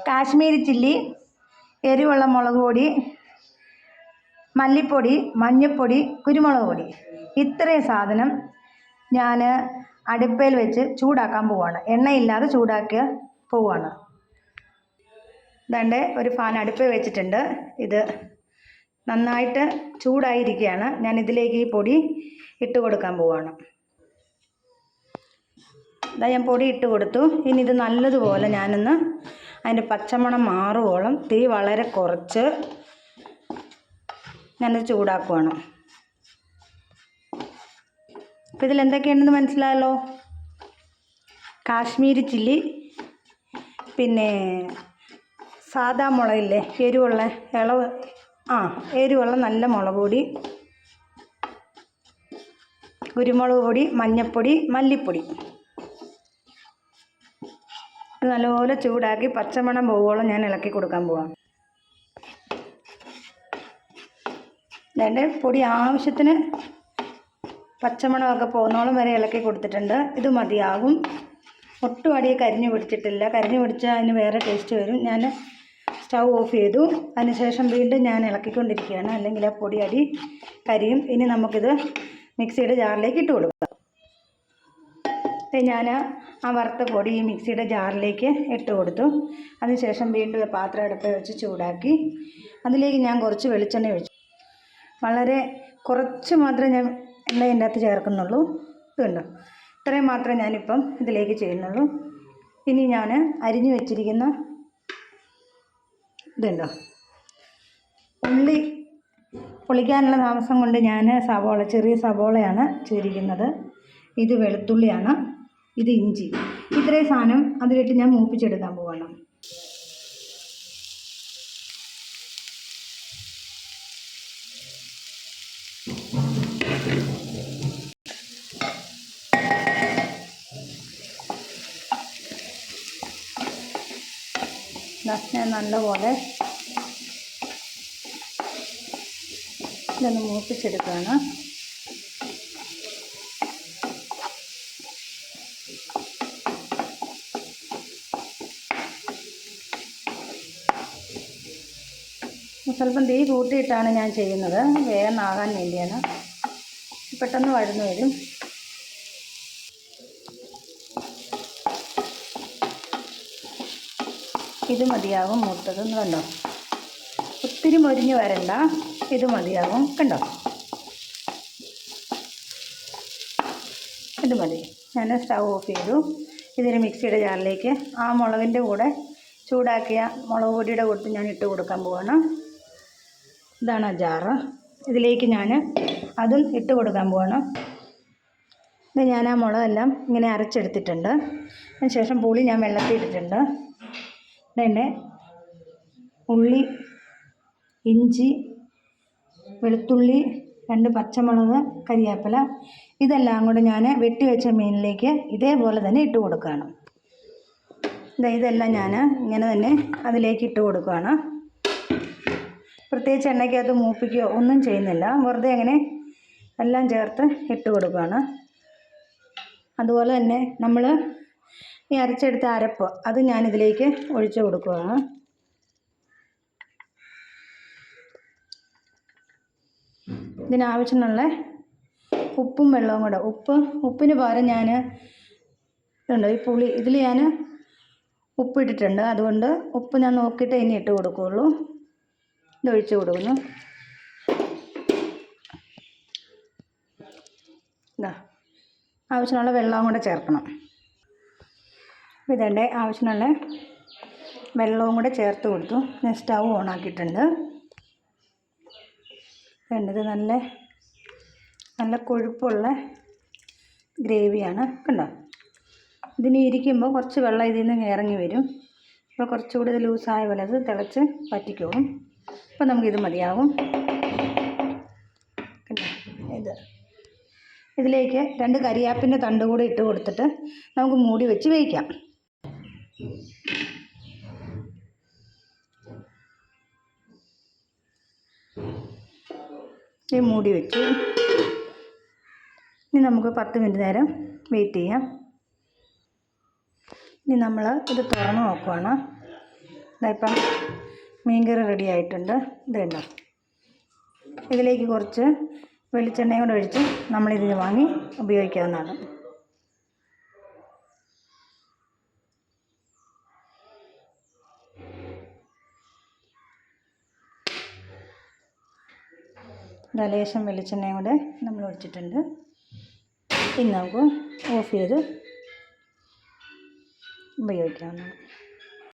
Kashmiri chilli, എരിവുള്ള മുളക് പൊടി, മല്ലിപ്പൊടി, മഞ്ഞൾപ്പൊടി, കുരുമുളക് പൊടി. ഇത്രയും സാധനം ഞാൻ അടുപ്പയിൽ വെച്ച് ചൂടാക്കാൻ പോവുകയാണ്. എണ്ണയില്ലാതെ ചൂടാക്കുക പോവുകയാണ്. ദാണ്ടെ ഒരു പാൻ അടുപ്പിൽ വെച്ചിട്ടുണ്ട്. ഇത് നന്നായിട്ട് ചൂടായിരിക്കുകയാണ്. ഞാൻ ഇതിലേക്ക് ഈ പൊടി ഇട്ട് കൊടുക്കാൻ പോവുകയാണ്. ഇതാ ഞാൻ പൊടി ഇട്ട് കൊടുത്തു. ഇനി ഇത് നല്ലതുപോലെ ഞാനൊന്ന് അതിൻ്റെ പച്ചമണം മാറുവോളം തീ വളരെ കുറച്ച് ഞാനത് ചൂടാക്കുവാണ്. അപ്പോൾ ഇതിലെന്തൊക്കെയുണ്ടെന്ന് മനസ്സിലായല്ലോ. കാശ്മീരി ചില്ലി, പിന്നെ സാദാ മുളകില്ലേ, എരിവുള്ള എരിവുള്ള നല്ല മുളക് പൊടി, കുരുമുളക് പൊടി, മഞ്ഞൾപ്പൊടി, മല്ലിപ്പൊടി. ഇത് നല്ലപോലെ ചൂടാക്കി പച്ചമണം പോവുകയോളം ഞാൻ ഇളക്കി കൊടുക്കാൻ പോവാം. അതിൻ്റെ പൊടി ആവശ്യത്തിന് പച്ചമണമൊക്കെ പോകുന്നോളം വരെ ഇളക്കി കൊടുത്തിട്ടുണ്ട്. ഇത് മതിയാകും. ഒട്ടും അടിയെ കരിഞ്ഞു പിടിച്ചിട്ടില്ല. കരിഞ്ഞു പിടിച്ചാൽ അതിന് വേറെ ടേസ്റ്റ് വരും. ഞാൻ സ്റ്റൗ ഓഫ് ചെയ്തു. അതിനുശേഷം വീണ്ടും ഞാൻ ഇളക്കിക്കൊണ്ടിരിക്കുകയാണ്, അല്ലെങ്കിൽ ആ പൊടി അടി കരിയും. ഇനി നമുക്കിത് മിക്സിയുടെ ജാറിലേക്ക് ഇട്ട് കൊടുക്കാം. ഞാൻ ആ വറുത്ത പൊടി ഈ മിക്സിയുടെ ജാറിലേക്ക് ഇട്ട് കൊടുത്തു. അതിനുശേഷം വീണ്ടും പാത്രം അടുപ്പിൽ വെച്ച് ചൂടാക്കി അതിലേക്ക് ഞാൻ കുറച്ച് വെളിച്ചെണ്ണ ഒഴിച്ചു. വളരെ കുറച്ച് മാത്രമേ ഞാൻ എണ്ണ ഇതിൻ്റെ അകത്ത് ചേർക്കുന്നുള്ളൂ. ഇതുണ്ടോ, ഇത്രയും മാത്രമേ ഞാനിപ്പം ഇതിലേക്ക് ചെയ്യുന്നുള്ളൂ. ഇനി ഞാൻ അരിഞ്ഞു വെച്ചിരിക്കുന്ന ഇതുണ്ടോ, ഉള്ളി പൊളിക്കാനുള്ള താമസം കൊണ്ട് ഞാൻ ചെറിയ സവോളയാണ് ചെയ്തിരിക്കുന്നത്. ഇത് വെളുത്തുള്ളിയാണ്, ഇത് ഇഞ്ചി. ഇത്രയും സാധനം അതിലിട്ട് ഞാൻ മൂപ്പിച്ചെടുക്കാൻ പോവാണ്. ഞാൻ നല്ലപോലെ ഇതൊന്ന് മൂപ്പിച്ചെടുക്കുകയാണ്. സ്വല്പം തീ കൂട്ടിയിട്ടാണ് ഞാൻ ചെയ്യുന്നത്, വേഗം ആകാൻ വേണ്ടിയാണ്. പെട്ടെന്ന് വഴന്നു വരും. ഇത് മതിയാകും മൂത്തത്. കണ്ടോ, ഒത്തിരി മൊരിഞ്ഞ് വരണ്ട, ഇത് മതിയാകും. കണ്ടോ, ഇത് മതി. ഞാൻ സ്റ്റൗ ഓഫ് ചെയ്തു. ഇതിന് മിക്സിയുടെ ജാറിലേക്ക് ആ മുളകിൻ്റെ കൂടെ ചൂടാക്കിയ മുളക് പൊടിയുടെ കൂട്ട് ഞാൻ ഇട്ട് കൊടുക്കാൻ പോവാണ്. ഇതാണ് ആ ജാറ്. ഇതിലേക്ക് ഞാൻ അതും ഇട്ട് കൊടുക്കാൻ പോവാണ്. ഇത് ഞാൻ ആ മുളകെല്ലാം ഇങ്ങനെ അരച്ചെടുത്തിട്ടുണ്ട്. അതിന് ശേഷം പുളി ഞാൻ വെള്ളത്തിൽ ഇട്ടിട്ടുണ്ട്. ഇതെൻ്റെ ഉള്ളി, ഇഞ്ചി, വെളുത്തുള്ളി, 2 പച്ചമുളക്, കരിവേപ്പില, ഇതെല്ലാം കൂടെ ഞാൻ വെട്ടി വെച്ച മീനിലേക്ക് ഇതേപോലെ തന്നെ ഇട്ട് കൊടുക്കുകയാണ്. ഇതെല്ലാം ഞാൻ ഇങ്ങനെ തന്നെ അതിലേക്ക് ഇട്ട് കൊടുക്കുകയാണ്. പ്രത്യേകിച്ച് എണ്ണയ്ക്കകത്ത് മൂപ്പിക്കുകയോ ഒന്നും ചെയ്യുന്നില്ല, വെറുതെ അങ്ങനെ എല്ലാം ചേർത്ത് ഇട്ട് കൊടുക്കുകയാണ്. അതുപോലെ തന്നെ നമ്മൾ ഈ അരച്ചെടുത്ത അരപ്പ് അത് ഞാനിതിലേക്ക് ഒഴിച്ച് കൊടുക്കുകയാണ്. ഇതിനാവശ്യമുള്ള ഉപ്പും വെള്ളവും കൂടെ, ഉപ്പിന് പകരം ഞാൻ ഇതുണ്ട് ഈ പുളി, ഇതിൽ ഞാൻ ഉപ്പിട്ടിട്ടുണ്ട്. അതുകൊണ്ട് ഉപ്പ് ഞാൻ നോക്കിയിട്ട് ഇനി ഇട്ട് കൊടുക്കുകയുള്ളൂ. ഇതൊഴിച്ച് കൊടുക്കുന്നു. ആവശ്യമുള്ള വെള്ളവും കൂടെ ചേർക്കണം. ഇതെൻ്റെ ആവശ്യമുള്ള വെള്ളവും കൂടെ ചേർത്ത് കൊടുത്തു. ഞാൻ സ്റ്റൗ ഓണാക്കിയിട്ടുണ്ട്. ഇത് നല്ല കൊഴുപ്പുള്ള ഗ്രേവിയാണ്. കണ്ടോ, ഇതിന് ഇരിക്കുമ്പോൾ കുറച്ച് വെള്ളം ഇതിൽ നിന്ന് ഇറങ്ങി വരും. അപ്പോൾ കുറച്ചുകൂടി ഇത് ലൂസായ പോലെ അത് തിളച്ച് പറ്റിക്കോളും. അപ്പോൾ നമുക്കിത് മതിയാകും. ഇതിലേക്ക് 2 കരിയാപ്പിൻ്റെ തണ്ട് കൂടി ഇട്ട് കൊടുത്തിട്ട് നമുക്ക് മൂടി വെച്ച് വേവിക്കാം. ഈ മൂടി വെച്ച് ഇനി നമുക്ക് 10 മിനിറ്റ് നേരം വെയിറ്റ് ചെയ്യാം. ഇനി നമ്മൾ ഇത് തുറന്ന് നോക്കുവാണ്. ഇപ്പം മീൻകറി റെഡി ആയിട്ടുണ്ട്. ഇത് കണ്ടോ. ഇതിലേക്ക് കുറച്ച് വെളിച്ചെണ്ണയും കൂടെ ഒഴിച്ച് നമ്മളിതിന് വാങ്ങി ഉപയോഗിക്കാവുന്നതാണ്. ലേശം വെളിച്ചെണ്ണയും കൂടെ നമ്മൾ ഒഴിച്ചിട്ടുണ്ട്. ഇനി നമുക്ക് ഓഫ് ചെയ്ത് ഉപയോഗിക്കാവുന്നതാണ്.